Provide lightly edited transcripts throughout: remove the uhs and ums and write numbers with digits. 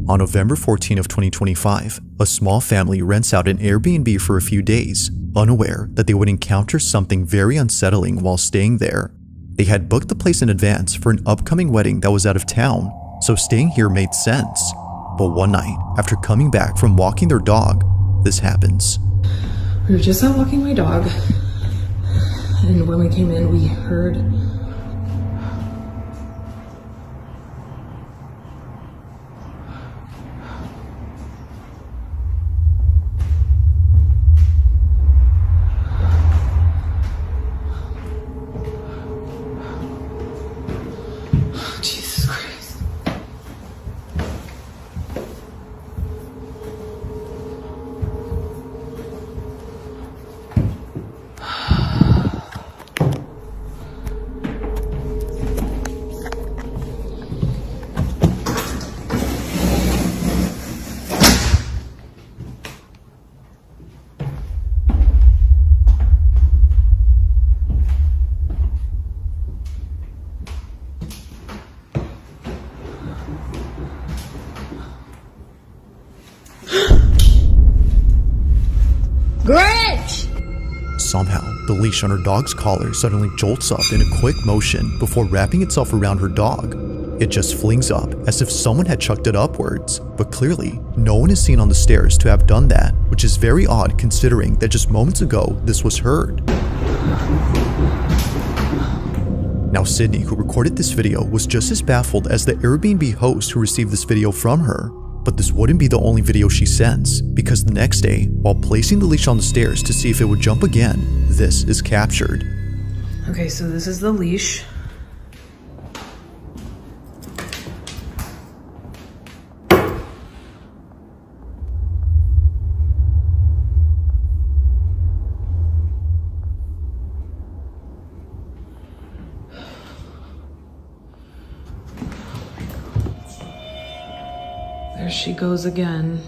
On November 14 of 2025, a small family rents out an Airbnb for a few days, unaware that they would encounter something very unsettling while staying there. They had booked the place in advance for an upcoming wedding that was out of town, so staying here made sense. But one night, after coming back from walking their dog, this happens. We were just out walking my dog, and when we came in, we heard Jesus Christ. Grinch! Somehow, the leash on her dog's collar suddenly jolts up in a quick motion before wrapping itself around her dog. It just flings up as if someone had chucked it upwards, but clearly, no one is seen on the stairs to have done that, which is very odd considering that just moments ago this was heard. Now Sydney, who recorded this video, was just as baffled as the Airbnb host who received this video from her. But this wouldn't be the only video she sends, because the next day, while placing the leash on the stairs to see if it would jump again, this is captured. Okay, so this is the leash. There she goes again.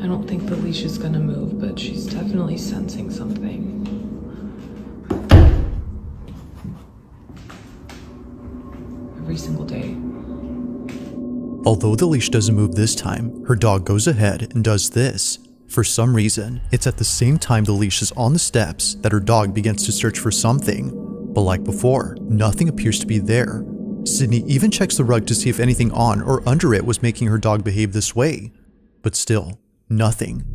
I don't think the leash is gonna move, but she's definitely sensing something. Every single day. Although the leash doesn't move this time, her dog goes ahead and does this. For some reason, it's at the same time the leash is on the steps that her dog begins to search for something. But like before, nothing appears to be there. Sydney even checks the rug to see if anything on or under it was making her dog behave this way. But still, nothing.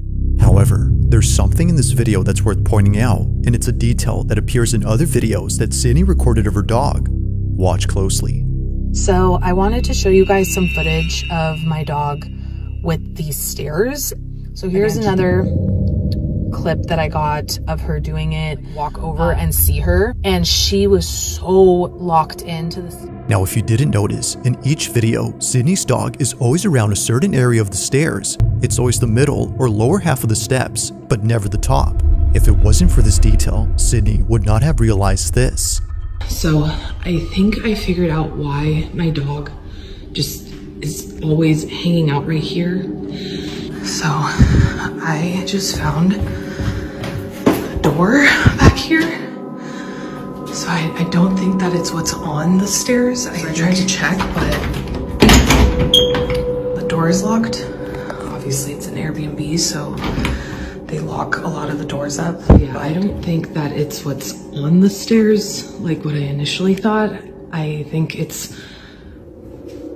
However, there's something in this video that's worth pointing out, and it's a detail that appears in other videos that Sydney recorded of her dog. Watch closely. So I wanted to show you guys some footage of my dog with these stairs. So here's another clip that I got of her doing it, walk over and see her, and she was so locked into this. Now, if you didn't notice, in each video, Sydney's dog is always around a certain area of the stairs. It's always the middle or lower half of the steps, but never the top. If it wasn't for this detail, Sydney would not have realized this. So I think I figured out why my dog just is always hanging out right here. So I just found a door back here. So I don't think that it's what's on the stairs. I tried to check, but the door is locked. Obviously it's an Airbnb, so they lock a lot of the doors up. Yeah, I don't think that it's what's on the stairs like what I initially thought. I think it's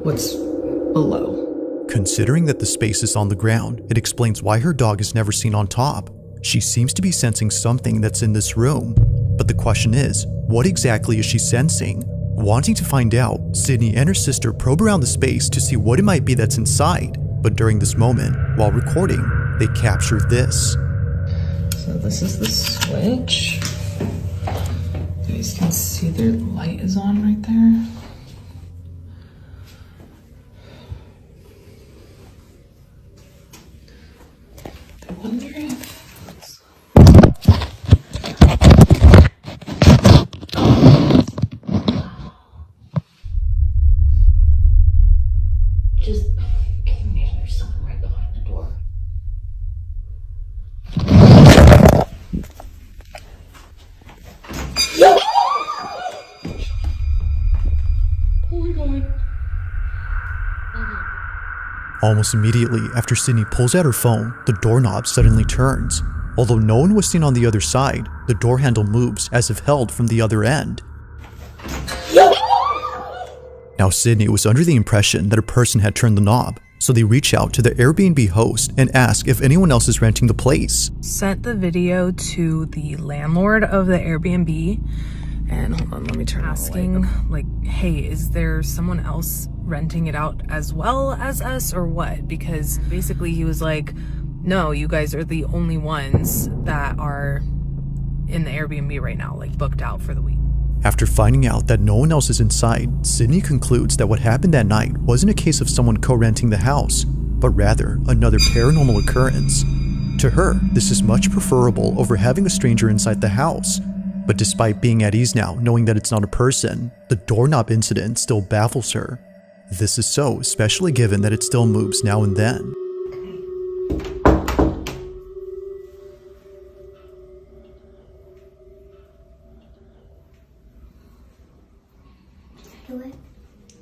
what's below. Considering that the space is on the ground, it explains why her dog is never seen on top. She seems to be sensing something that's in this room. But the question is, what exactly is she sensing? Wanting to find out, Sydney and her sister probe around the space to see what it might be that's inside. But during this moment, while recording, they capture this. So this is the switch. You guys can see the light is on right there. I wonder if Just can you imagine there's something right behind the door? oh my god. Almost immediately after Sydney pulls out her phone, the doorknob suddenly turns. Although no one was seen on the other side, the door handle moves as if held from the other end. Now Sydney was under the impression that a person had turned the knob, so they reach out to the Airbnb host and ask if anyone else is renting the place. Sent the video to the landlord of the Airbnb, and hold on, let me turn asking, like, hey, is there someone else renting it out as well as us or what? Because basically he was like, no, you guys are the only ones that are in the Airbnb right now, like booked out for the week. After finding out that no one else is inside, Sydney concludes that what happened that night wasn't a case of someone co-renting the house, but rather another paranormal occurrence. To her, this is much preferable over having a stranger inside the house. But despite being at ease now, knowing that it's not a person, the doorknob incident still baffles her. This is so, especially given that it still moves now and then.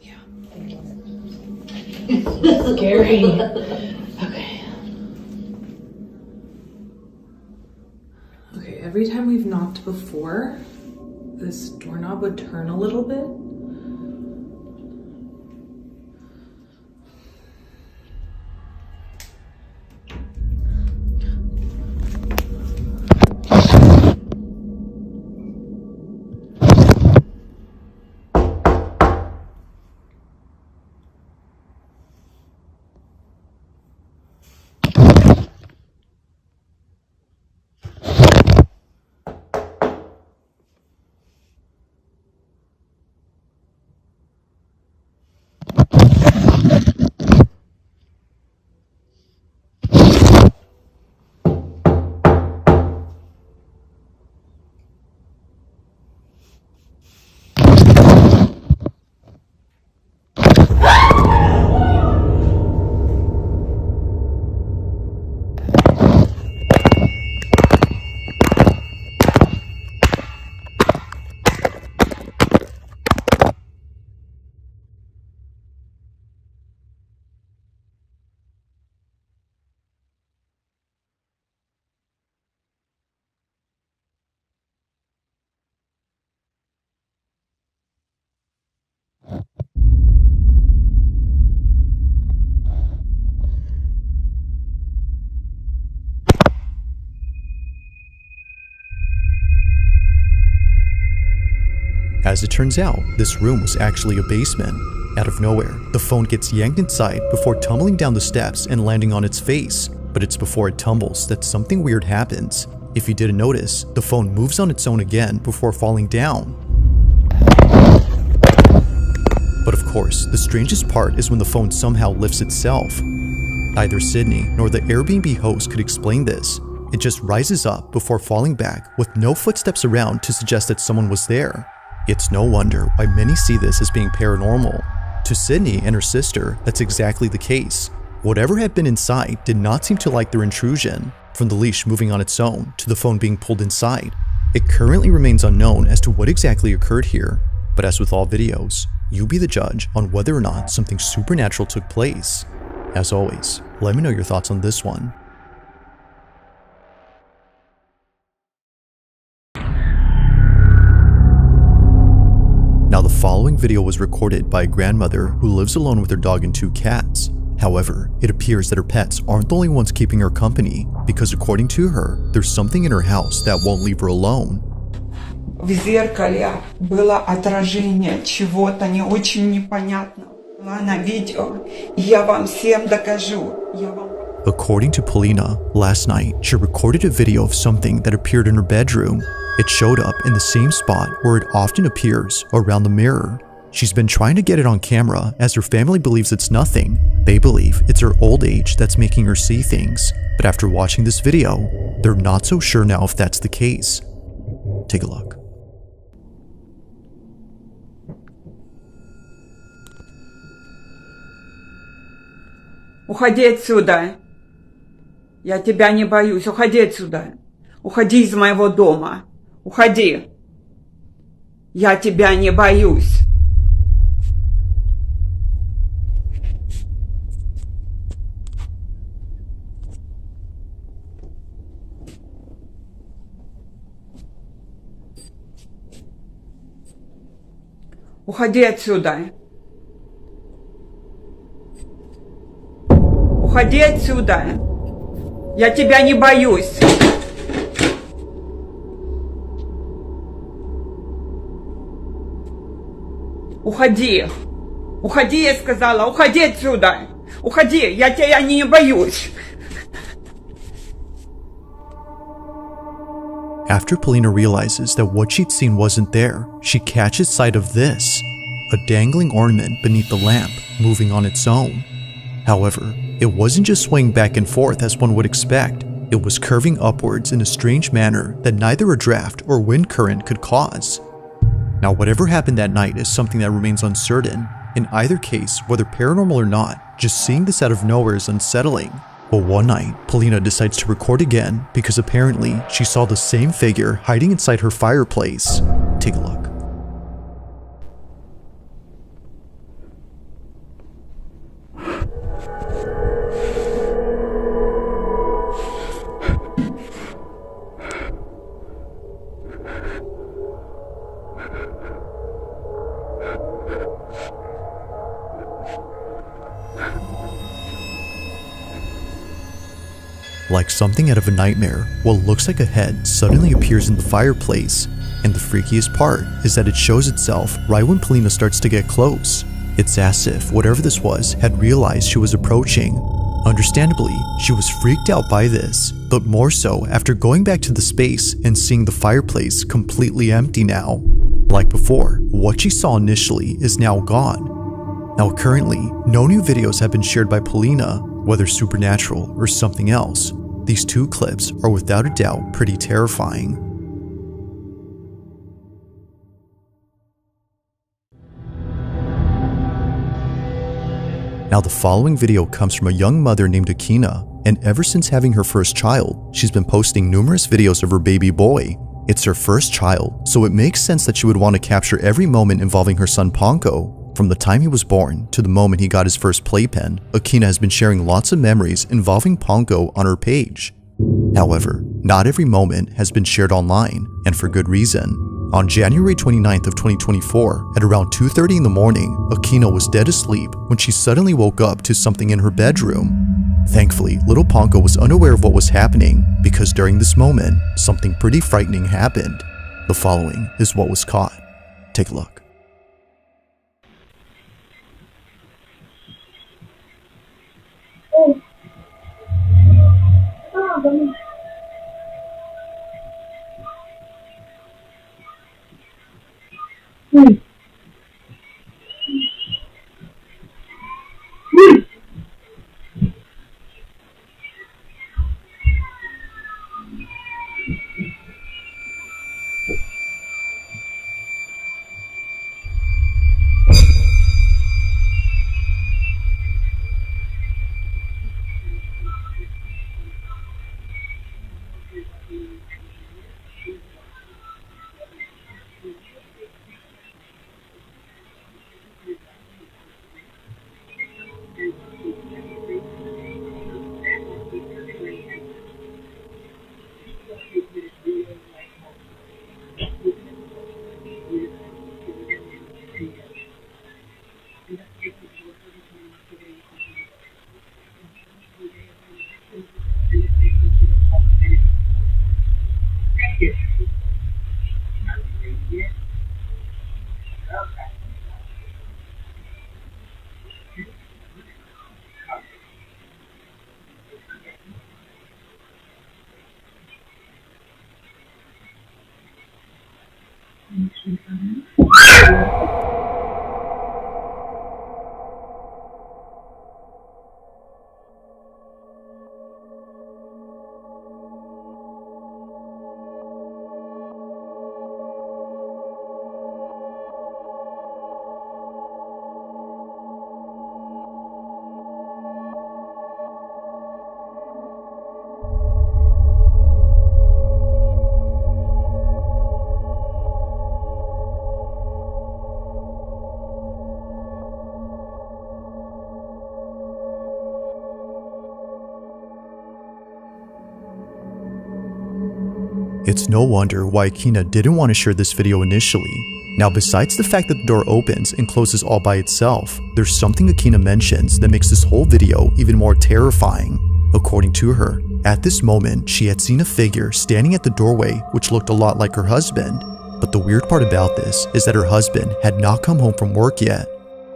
Yeah. Scary. Okay. Okay, every time we've knocked before, this doorknob would turn a little bit. As it turns out, this room was actually a basement. Out of nowhere, the phone gets yanked inside before tumbling down the steps and landing on its face. But it's before it tumbles that something weird happens. If you didn't notice, the phone moves on its own again before falling down. But of course, the strangest part is when the phone somehow lifts itself. Neither Sydney nor the Airbnb host could explain this. It just rises up before falling back with no footsteps around to suggest that someone was there. It's no wonder why many see this as being paranormal. To Sydney and her sister, that's exactly the case. Whatever had been inside did not seem to like their intrusion, from the leash moving on its own to the phone being pulled inside. It currently remains unknown as to what exactly occurred here, but as with all videos, you be the judge on whether or not something supernatural took place. As always, let me know your thoughts on this one. Now, the following video was recorded by a grandmother who lives alone with her dog and 2 cats. However, it appears that her pets aren't the only ones keeping her company, because according to her, there's something in her house that won't leave her alone. В зеркале было отражение чего-то не очень непонятного. На видео. Я вам всем докажу. According to Polina, last night she recorded a video of something that appeared in her bedroom. It showed up in the same spot where it often appears, around the mirror. She's been trying to get it on camera as her family believes it's nothing. They believe it's her old age that's making her see things. But after watching this video, they're not so sure now if that's the case. Take a look. Уходи отсюда. Я тебя не боюсь. Уходи отсюда. Уходи из моего дома. Уходи. Я тебя не боюсь. Уходи отсюда. Уходи отсюда. Я тебя не боюсь. Уходи. Уходи, я сказала. Уходи отсюда. Уходи. Я тебя не боюсь. After Polina realizes that what she'd seen wasn't there, she catches sight of this, a dangling ornament beneath the lamp, moving on its own. However, it wasn't just swaying back and forth as one would expect, it was curving upwards in a strange manner that neither a draft or wind current could cause. Now, whatever happened that night is something that remains uncertain. In either case, whether paranormal or not, just seeing this out of nowhere is unsettling. But one night, Polina decides to record again because apparently she saw the same figure hiding inside her fireplace. Take a look. Like something out of a nightmare, what looks like a head suddenly appears in the fireplace, and the freakiest part is that it shows itself right when Polina starts to get close. It's as if whatever this was had realized she was approaching. Understandably, she was freaked out by this, but more so after going back to the space and seeing the fireplace completely empty now. Like before, what she saw initially is now gone. Now currently, no new videos have been shared by Polina, whether supernatural or something else. These two clips are without a doubt pretty terrifying. Now the following video comes from a young mother named Akina, and ever since having her first child, she's been posting numerous videos of her baby boy. It's her first child, so it makes sense that she would want to capture every moment involving her son Ponko. From the time he was born to the moment he got his first playpen, Akina has been sharing lots of memories involving Ponko on her page. However, not every moment has been shared online, and for good reason. On January 29th of 2024, at around 2:30 in the morning, Akina was dead asleep when she suddenly woke up to something in her bedroom. Thankfully, little Ponko was unaware of what was happening, because during this moment, something pretty frightening happened. The following is what was caught. Take a look. It's no wonder why Akina didn't want to share this video initially. Now, besides the fact that the door opens and closes all by itself, there's something Akina mentions that makes this whole video even more terrifying. According to her, at this moment, she had seen a figure standing at the doorway which looked a lot like her husband. But the weird part about this is that her husband had not come home from work yet.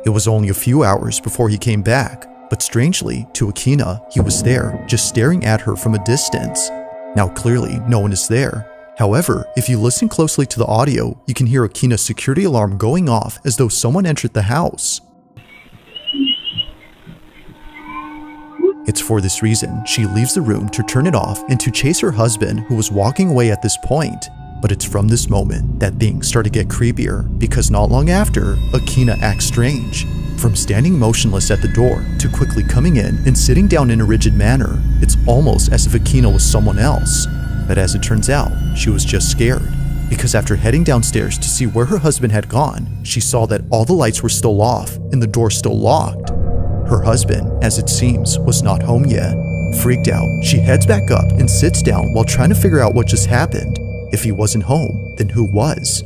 It was only a few hours before he came back, but strangely, to Akina, he was there, just staring at her from a distance. Now clearly, no one is there. However, if you listen closely to the audio, you can hear Akina's security alarm going off as though someone entered the house. It's for this reason she leaves the room to turn it off and to chase her husband, who was walking away at this point. But it's from this moment that things start to get creepier, because not long after, Akina acts strange. From standing motionless at the door to quickly coming in and sitting down in a rigid manner, it's almost as if Akina was someone else. But as it turns out, she was just scared, because after heading downstairs to see where her husband had gone, she saw that all the lights were still off and the door still locked. Her husband, as it seems, was not home yet. Freaked out, she heads back up and sits down while trying to figure out what just happened. If he wasn't home, then who was?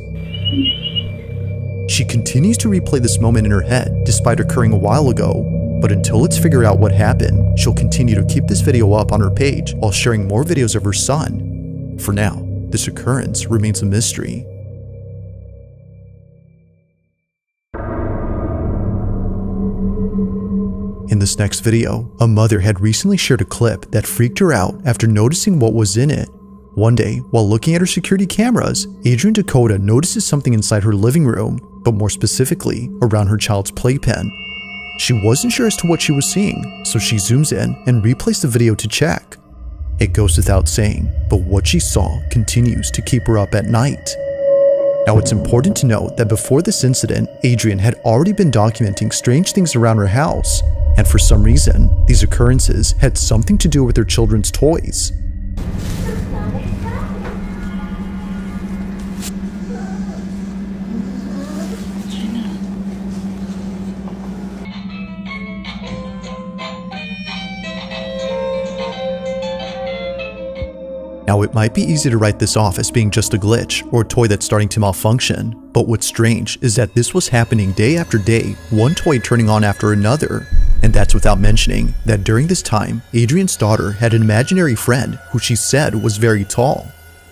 She continues to replay this moment in her head despite occurring a while ago, but until it's figured out what happened, she'll continue to keep this video up on her page while sharing more videos of her son. For now, this occurrence remains a mystery. In this next video, a mother had recently shared a clip that freaked her out after noticing what was in it. One day, while looking at her security cameras, Adrian Dakota notices something inside her living room, but more specifically, around her child's playpen. She wasn't sure as to what she was seeing, so she zooms in and replays the video to check. It goes without saying, but what she saw continues to keep her up at night. Now, it's important to note that before this incident, Adrian had already been documenting strange things around her house, and for some reason, these occurrences had something to do with her children's toys. Now, it might be easy to write this off as being just a glitch or a toy that's starting to malfunction, but what's strange is that this was happening day after day, one toy turning on after another. And that's without mentioning that during this time, Adrian's daughter had an imaginary friend who she said was very tall.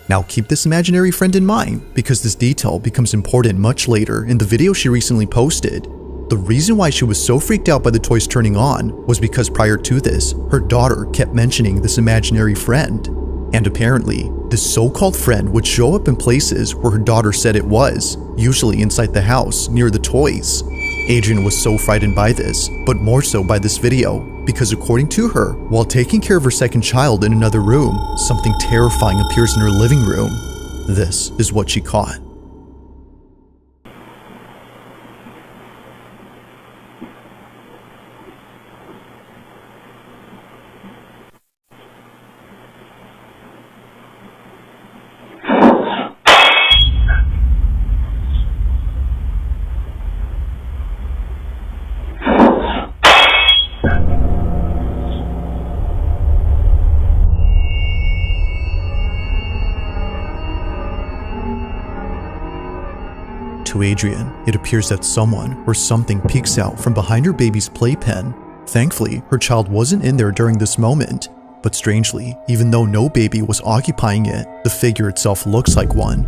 Now, keep this imaginary friend in mind because this detail becomes important much later in the video she recently posted. The reason why she was so freaked out by the toys turning on was because prior to this, her daughter kept mentioning this imaginary friend. And apparently, this so-called friend would show up in places where her daughter said it was, usually inside the house, near the toys. Adrian was so frightened by this, but more so by this video, because according to her, while taking care of her second child in another room, something terrifying appears in her living room. This is what she caught. To Adrian, it appears that someone or something peeks out from behind her baby's playpen. Thankfully, her child wasn't in there during this moment, but strangely, even though no baby was occupying it, the figure itself looks like one.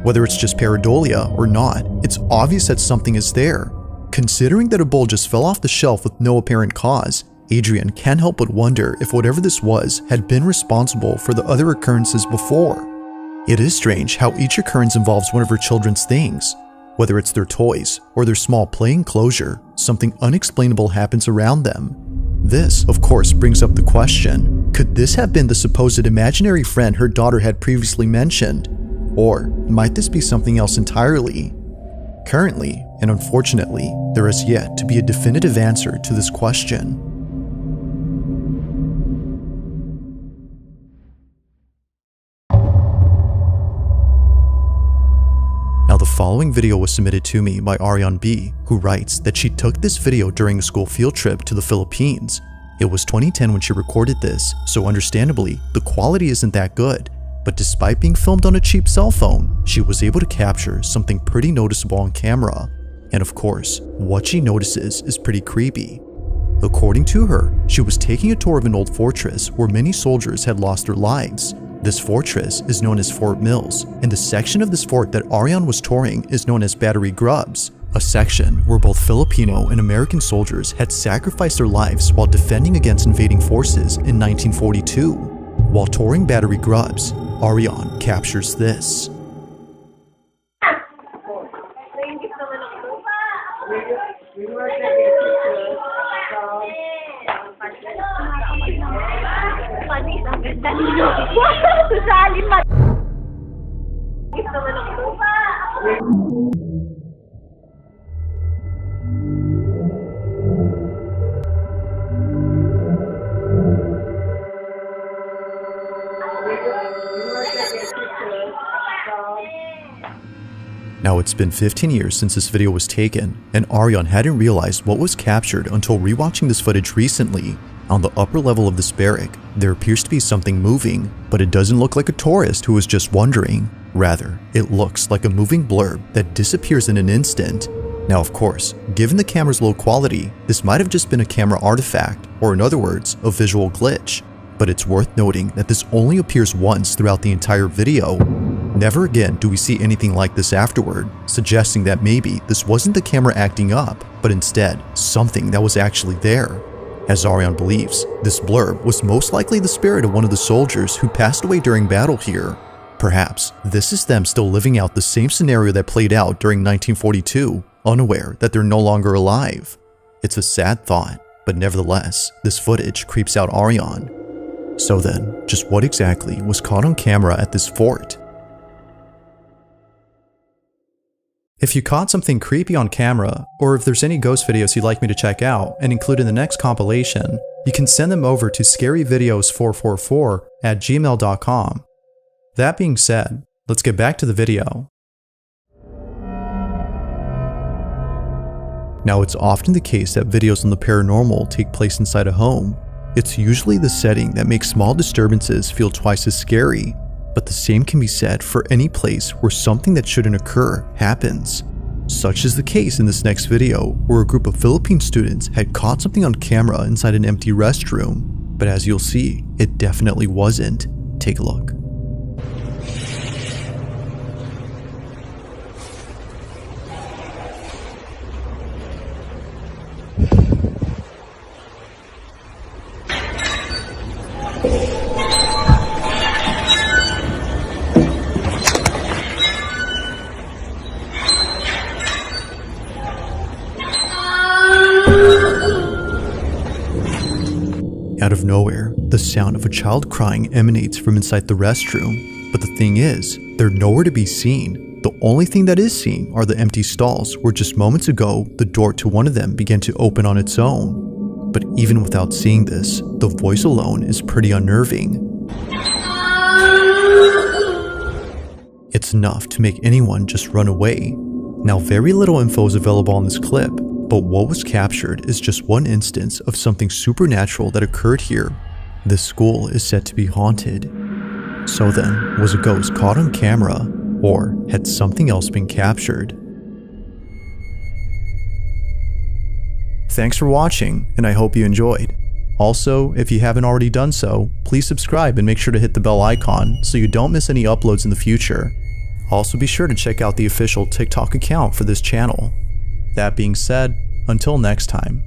Whether it's just pareidolia or not, it's obvious that something is there. Considering that a bowl just fell off the shelf with no apparent cause, Adrian can't help but wonder if whatever this was had been responsible for the other occurrences before. It is strange how each occurrence involves one of her children's things. Whether it's their toys or their small play enclosure, something unexplainable happens around them. This, of course, brings up the question, could this have been the supposed imaginary friend her daughter had previously mentioned? Or might this be something else entirely? Currently, and unfortunately, there is yet to be a definitive answer to this question. Now, the following video was submitted to me by Ariane B, who writes that she took this video during a school field trip to the Philippines. It was 2010 when she recorded this, so understandably, the quality isn't that good. But despite being filmed on a cheap cell phone, she was able to capture something pretty noticeable on camera. And of course, what she notices is pretty creepy. According to her, she was taking a tour of an old fortress where many soldiers had lost their lives. This fortress is known as Fort Mills, and the section of this fort that Ariane was touring is known as Battery Grubs, a section where both Filipino and American soldiers had sacrificed their lives while defending against invading forces in 1942. While touring Battery Grubs, Ariane captures this. Now it's been 15 years since this video was taken, and Ariane hadn't realized what was captured until rewatching this footage recently. On the upper level of this barrack, there appears to be something moving, but it doesn't look like a tourist who was just wandering. Rather, it looks like a moving blurb that disappears in an instant. Now of course, given the camera's low quality, this might have just been a camera artifact, or in other words, a visual glitch. But it's worth noting that this only appears once throughout the entire video. Never again do we see anything like this afterward, suggesting that maybe this wasn't the camera acting up, but instead something that was actually there. As Ariane believes, this blurb was most likely the spirit of one of the soldiers who passed away during battle here. Perhaps this is them still living out the same scenario that played out during 1942, unaware that they're no longer alive. It's a sad thought, but nevertheless, this footage creeps out Ariane. So then, just what exactly was caught on camera at this fort? If you caught something creepy on camera, or if there's any ghost videos you'd like me to check out and include in the next compilation, you can send them over to scaryvideos444@gmail.com. That being said, let's get back to the video. Now it's often the case that videos on the paranormal take place inside a home. It's usually the setting that makes small disturbances feel twice as scary. But the same can be said for any place where something that shouldn't occur happens. Such is the case in this next video, where a group of Philippine students had caught something on camera inside an empty restroom. But as you'll see, it definitely wasn't. Take a look. Out of nowhere, the sound of a child crying emanates from inside the restroom. But the thing is, they're nowhere to be seen. The only thing that is seen are the empty stalls where just moments ago, the door to one of them began to open on its own. But even without seeing this, the voice alone is pretty unnerving. It's enough to make anyone just run away. Now, very little info is available on this clip, but what was captured is just one instance of something supernatural that occurred here. This school is said to be haunted. So then, was a ghost caught on camera, or had something else been captured? Thanks for watching, and I hope you enjoyed. Also, if you haven't already done so, please subscribe and make sure to hit the bell icon so you don't miss any uploads in the future. Also be sure to check out the official TikTok account for this channel. That being said, until next time.